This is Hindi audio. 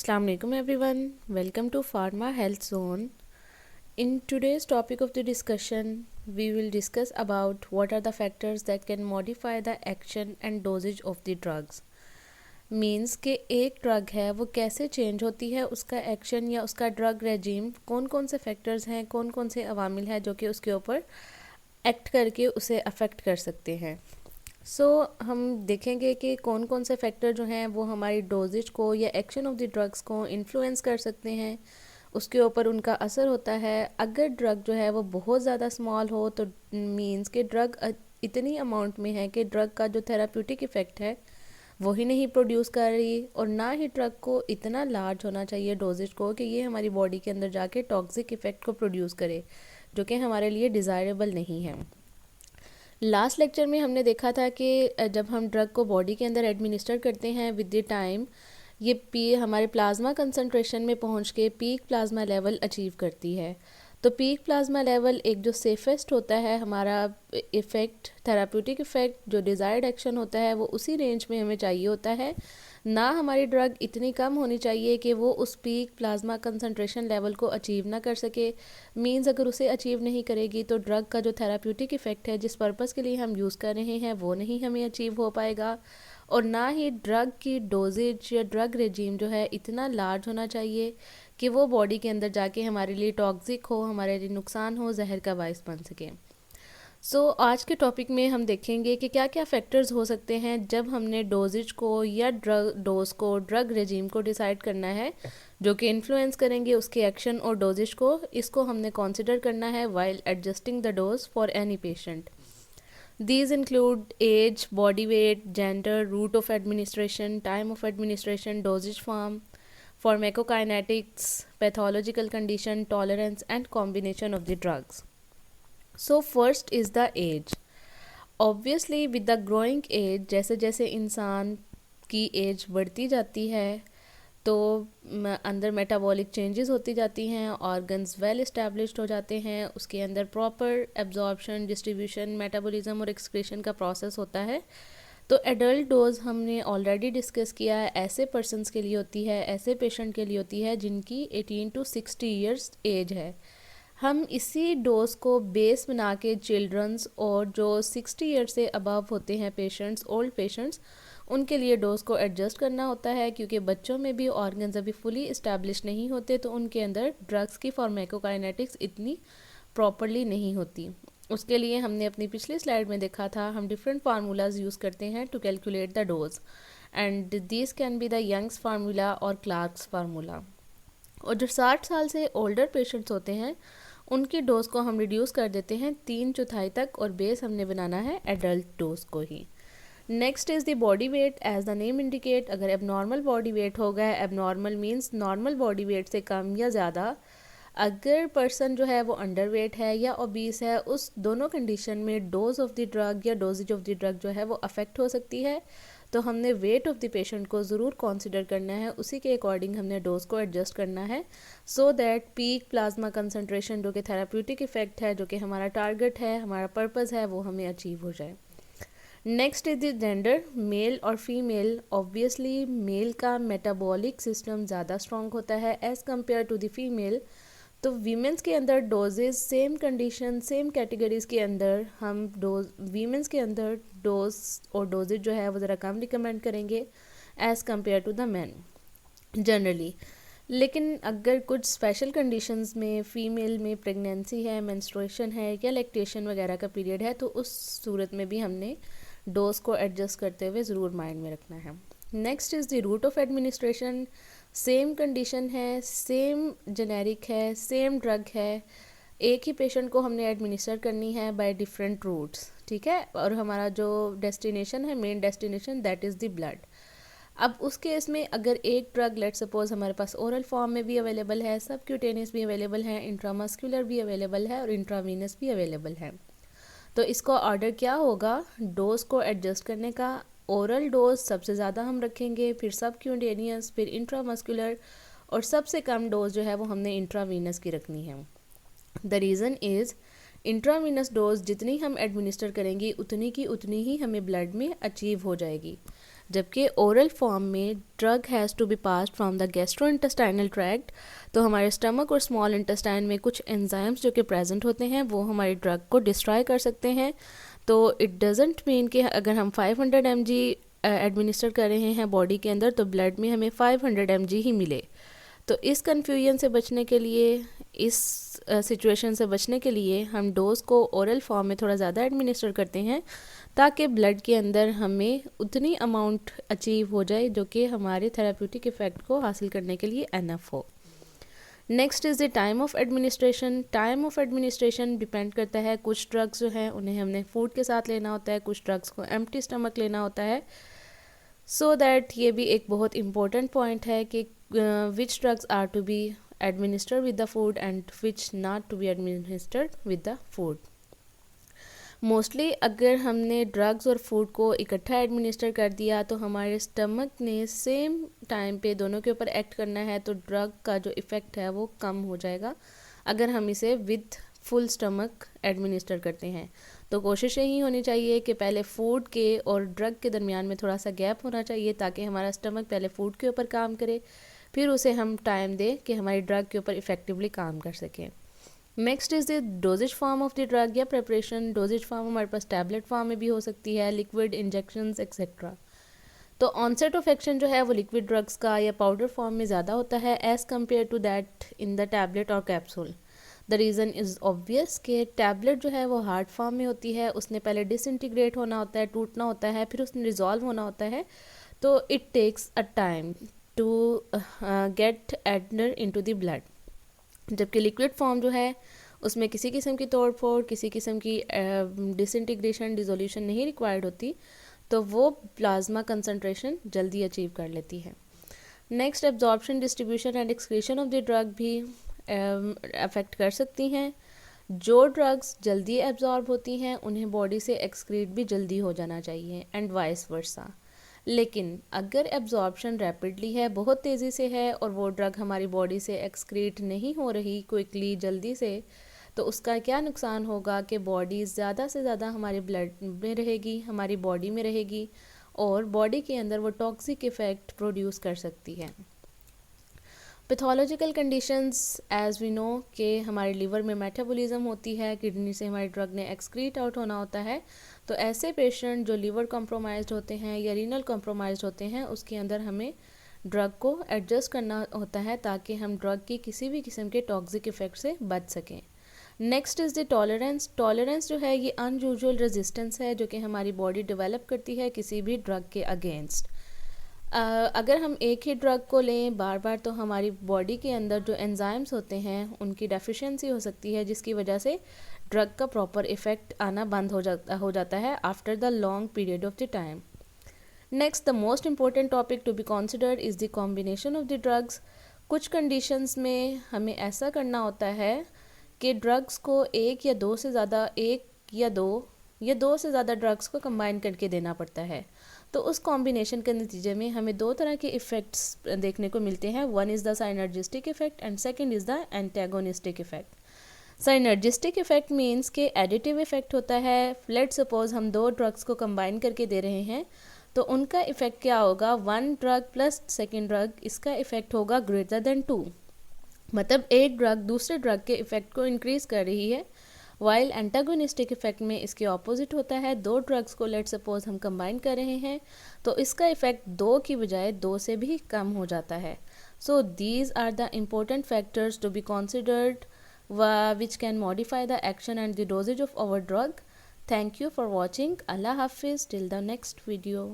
Assalamu alaikum everyone. Welcome to Pharma Health Zone. In today's topic of the discussion, we will discuss about what are the factors that can modify the action and dosage of the drugs. Means कि एक ड्रग है वो कैसे चेंज होती है, उसका एक्शन या उसका ड्रग रेजिम, कौन कौन से फैक्टर्स हैं, कौन कौन से अवामिल हैं जो कि उसके ऊपर एक्ट करके उसे अफेक्ट कर सकते हैं। हम देखेंगे कि कौन कौन से फैक्टर जो हैं वो हमारी डोजेज को या एक्शन ऑफ द ड्रग्स को इन्फ्लुएंस कर सकते हैं, उसके ऊपर उनका असर होता है। अगर ड्रग जो है वो बहुत ज़्यादा स्मॉल हो तो मीन्स कि ड्रग इतनी अमाउंट में है कि ड्रग का जो थेराप्यूटिक इफ़ेक्ट है वो ही नहीं प्रोड्यूस कर रही, और ना ही ड्रग को इतना लार्ज होना चाहिए डोजेज को कि ये हमारी बॉडी के अंदर जाके टॉक्सिक इफ़ेक्ट को प्रोड्यूस करे, जो कि हमारे लिए डिज़ायरेबल नहीं है। लास्ट लेक्चर में हमने देखा था कि जब हम ड्रग को बॉडी के अंदर एडमिनिस्टर करते हैं विद द टाइम ये हमारे प्लाज्मा कंसंट्रेशन में पहुंच के पीक प्लाज्मा लेवल अचीव करती है। तो पीक प्लाज्मा लेवल एक जो सेफेस्ट होता है हमारा इफ़ेक्ट, थेराप्यूटिक इफ़ेक्ट, जो डिज़ायर्ड एक्शन होता है वो उसी रेंज में हमें चाहिए होता है। ना हमारी ड्रग इतनी कम होनी चाहिए कि वो उस पीक प्लाज्मा कंसंट्रेशन लेवल को अचीव ना कर सके। मीन्स अगर उसे अचीव नहीं करेगी तो ड्रग का जो थेराप्यूटिक इफ़ेक्ट है जिस पर्पज़ के लिए हम यूज़ कर रहे हैं वो नहीं हमें अचीव हो पाएगा, और ना ही ड्रग की डोजेज या ड्रग रेजीम जो है इतना लार्ज होना चाहिए कि वो बॉडी के अंदर जाके हमारे लिए टॉक्सिक हो, हमारे लिए नुकसान हो, जहर का बायस बन सके। आज के टॉपिक में हम देखेंगे कि क्या क्या फैक्टर्स हो सकते हैं जब हमने डोजेज को या ड्रग रेजीम को डिसाइड करना है, जो कि इन्फ्लुएंस करेंगे उसके एक्शन और डोजेज को। इसको हमने कंसिडर करना है while adjusting the dose for any patient. These include age, body weight, gender, route of administration, time of administration, dosage form, pharmacokinetics, pathological condition, tolerance, and combination of the drugs. So first is the age. Obviously with the growing age, जैसे जैसे इंसान की एज बढ़ती जाती है तो अंदर मेटाबॉलिक चेंजेस होती जाती हैं, ऑर्गन्स वेल इस्टेब्लिश्ड हो जाते हैं, उसके अंदर प्रॉपर एब्जॉर्प्शन, डिस्ट्रीब्यूशन, मेटाबॉलिज्म और एक्सक्रीशन का प्रोसेस होता है। तो एडल्ट डोज हमने ऑलरेडी डिस्कस किया है, ऐसे पर्सनस के लिए होती है, ऐसे पेशेंट के लिए होती है जिनकी 18 to 60 ईयर्स एज है। हम इसी डोज को बेस बना के चिल्ड्रंस और जो 60 ईयर्स से अबव होते हैं पेशेंट्स, ओल्ड पेशेंट्स, उनके लिए डोज को एडजस्ट करना होता है, क्योंकि बच्चों में भी ऑर्गन्स अभी फुली इस्टेब्लिश नहीं होते तो उनके अंदर ड्रग्स की फार्माकोकाइनेटिक्स इतनी प्रॉपरली नहीं होती। उसके लिए हमने अपनी पिछली स्लाइड में देखा था, हम डिफरेंट फार्मूलाज यूज़ करते हैं to calculate the dose, and this can be the Young's formula और क्लार्क्स फार्मूला। और जो 60 साल से ओल्डर पेशेंट्स होते हैं उनकी डोज को हम रिड्यूस कर देते हैं 3/4 तक, और बेस हमने बनाना है एडल्ट डोज को ही। Next is the body weight. As the name indicate, अगर एबनॉर्मल बॉडी वेट होगा, abnormal means normal body weight से कम या ज़्यादा, अगर पर्सन जो है वो अंडर वेट है या ओबीस है, उस दोनों कंडीशन में डोज ऑफ द ड्रग या डोजेज ऑफ द ड्रग जो है वो अफेक्ट हो सकती है। तो हमने वेट ऑफ द पेशेंट को ज़रूर कंसिडर करना है, उसी के अकॉर्डिंग हमने डोज को एडजस्ट करना है, so that peak plasma concentration जो कि थेराप्यूटिक इफ़ेक्ट है, जो कि हमारा टारगेट है, हमारा पर्पज़ है, वो हमें अचीव हो जाए। Next is the gender, male और फीमेल। ऑब्वियसली मेल का मेटाबॉलिक सिस्टम ज़्यादा स्ट्रॉन्ग होता है as compare to the female. तो वीमेंस के अंदर doses same condition, same categories के अंदर हम वीमेंस के अंदर डोज और डोजेज जो है वो ज़रा कम रिकमेंड करेंगे as compare to the man generally. लेकिन अगर कुछ स्पेशल कंडीशंस में फ़ीमेल में प्रेगनेंसी है, मेंस्ट्रुएशन है या लैक्टेशन वगैरह का पीरियड है, तो उस सूरत में भी हमने डोज को एडजस्ट करते हुए ज़रूर माइंड में रखना है। Next is the route of administration. Same condition है, सेम जेनेरिक है, सेम ड्रग है, एक ही पेशेंट को हमने एडमिनिस्टर करनी है बाय डिफरेंट रूट्स, ठीक है। और हमारा जो डेस्टिनेशन है, main destination, that is the blood. अब उस केस में अगर एक ड्रग लेट सपोज हमारे पास ओरल फॉर्म में भी अवेलेबल है, सबक्यूटेनियस भी अवेलेबल है, इंट्रामस्कुलर भी अवेलेबल है और इंट्रावीनस भी अवेलेबल है, तो इसको ऑर्डर क्या होगा, डोज को एडजस्ट करने का। ओरल डोज सबसे ज़्यादा हम रखेंगे, फिर सबक्यूटेनियस, फिर इंट्रामस्कुलर, और सबसे कम डोज जो है वो हमने इंट्रावीनस की रखनी है। The reason is intravenous dose जितनी हम एडमिनिस्टर करेंगे उतनी की उतनी ही हमें ब्लड में अचीव हो जाएगी। जबकि ओरल फॉर्म में drug has to be passed from the gastrointestinal tract. तो हमारे स्टमक और स्मॉल इंटेस्टाइन में कुछ एंजाइम्स जो कि प्रेजेंट होते हैं वो हमारी ड्रग को डिस्ट्रॉय कर सकते हैं। तो इट डजेंट मीन कि अगर हम 500 mg एडमिनिस्टर कर रहे हैं बॉडी के अंदर तो ब्लड में हमें 500 mg ही मिले। तो इस कन्फ्यूजन से बचने के लिए, इस सिचुएशन से बचने के लिए हम डोज को ओरल फॉर्म में थोड़ा ज़्यादा एडमिनिस्टर करते हैं ताकि ब्लड के अंदर हमें उतनी अमाउंट अचीव हो जाए जो कि हमारे थेराप्यूटिक इफ़ेक्ट को हासिल करने के लिए एनफ हो। Next is the time of administration. Time of administration depend करता है, कुछ ड्रग्स जो हैं उन्हें हमने फूड के साथ लेना होता है, कुछ ड्रग्स को एम्प्टी स्टमक लेना होता है। सो दैट ये भी एक बहुत इम्पोर्टेंट पॉइंट है कि which drugs are to be administered with the food and which not to be administered with the food. Mostly अगर हमने ड्रग्स और फूड को इकट्ठा एडमिनिस्टर कर दिया तो हमारे स्टमक ने सेम टाइम पे दोनों के ऊपर एक्ट करना है, तो ड्रग का जो इफ़ेक्ट है वो कम हो जाएगा अगर हम इसे विद फुल स्टमक एडमिनिस्टर करते हैं। तो कोशिश यही होनी चाहिए कि पहले फूड के और ड्रग के दरमियान में थोड़ा सा गैप होना चाहिए ताकि हमारा स्टमक पहले फूड के ऊपर काम करे, फिर उसे हम टाइम दें कि हमारी ड्रग के ऊपर इफ़ेक्टिवली काम कर सकें। Next is the doses form of the drug या प्रिपरेशन। डोजेज फॉर्म हमारे पास टैबलेट फॉर्म में भी हो सकती है, लिक्विड, इंजेक्शंस एक्सेट्रा। तो ऑनसेट ऑफ एक्शन जो है वो लिक्विड ड्रग्स का या पाउडर फॉर्म में ज़्यादा होता है as compare to that in the tablet और capsule. The reason is obvious कि टैबलेट जो है वो हार्ड फॉर्म में होती है, उसने पहले डिसइंटीग्रेट होना होता है, टूटना होता है, फिर उसने रिजॉल्व होना होता है, तो it takes a time to get एडनर इनटू द ब्लड। जबकि लिक्विड फॉर्म जो है उसमें किसी किस्म की तोड़ फोड़, किसी किस्म की डिसइंटीग्रेशन, डिसोल्यूशन नहीं रिक्वायर्ड होती, तो वो प्लाज्मा कंसनट्रेशन जल्दी अचीव कर लेती है। Next, absorption, distribution and excretion of the drug भी अफेक्ट कर सकती हैं। जो ड्रग्स जल्दी एब्जॉर्ब होती हैं उन्हें बॉडी से एक्सक्रीट भी जल्दी हो जाना चाहिए एंड वाइस वर्सा। लेकिन अगर एब्जॉर्प्शन रैपिडली है, बहुत तेज़ी से है, और वो ड्रग हमारी बॉडी से एक्सक्रीट नहीं हो रही क्विकली, जल्दी से, तो उसका क्या नुकसान होगा कि बॉडी ज़्यादा से ज़्यादा हमारे ब्लड में रहेगी, हमारी बॉडी में रहेगी, और बॉडी के अंदर वो टॉक्सिक इफ़ेक्ट प्रोड्यूस कर सकती है। Pathological conditions, as we know कि हमारे लीवर में मेटाबॉलिज्म होती है, किडनी से हमारी ड्रग ने एक्सक्रीट आउट होना होता है, तो ऐसे पेशेंट जो लीवर कॉम्प्रोमाइज्ड होते हैं या रीनल कॉम्प्रोमाइज्ड होते हैं उसके अंदर हमें ड्रग को एडजस्ट करना होता है ताकि हम ड्रग की किसी भी किस्म के टॉक्सिक इफ़ेक्ट से बच सकें। Next is the tolerance. Tolerance जो है ये अनयूजुअल रेजिस्टेंस है जो कि हमारी बॉडी डेवलप करती है किसी भी ड्रग के अगेंस्ट। अगर हम एक ही ड्रग को लें बार बार तो हमारी बॉडी के अंदर जो एंजाइम्स होते हैं उनकी डेफिशिएंसी हो सकती है, जिसकी वजह से ड्रग का प्रॉपर इफ़ेक्ट आना बंद हो जाता है after the long period of the time. Next, the most important topic to be considered is the combination of the drugs. कुछ कंडीशंस में हमें ऐसा करना होता है कि ड्रग्स को एक या दो से ज़्यादा ड्रग्स को कंबाइन करके देना पड़ता है। तो उस कॉम्बिनेशन के नतीजे में हमें दो तरह के इफ़ेक्ट्स देखने को मिलते हैं। One is the synergistic effect and second is the antagonistic effect. Synergistic effect means के एडिटिव इफ़ेक्ट होता है। लेट्स सपोज हम दो ड्रग्स को कंबाइन करके दे रहे हैं तो उनका इफ़ेक्ट क्या होगा, one drug plus second drug, इसका इफ़ेक्ट होगा ग्रेटर देन 2। मतलब एक ड्रग दूसरे ड्रग के इफ़ेक्ट को इंक्रीज़ कर रही है, वाइल एंटागोनिस्टिक इफ़ेक्ट में इसके ऑपोजिट होता है। दो ड्रग्स को लेट सपोज हम कंबाइन कर रहे हैं तो इसका इफ़ेक्ट 2 की बजाय 2 से भी कम हो जाता है। So these are the important factors to be considered which can modify the action and the dosage of our drug. Thank you for watching. Allah Hafiz till the next video.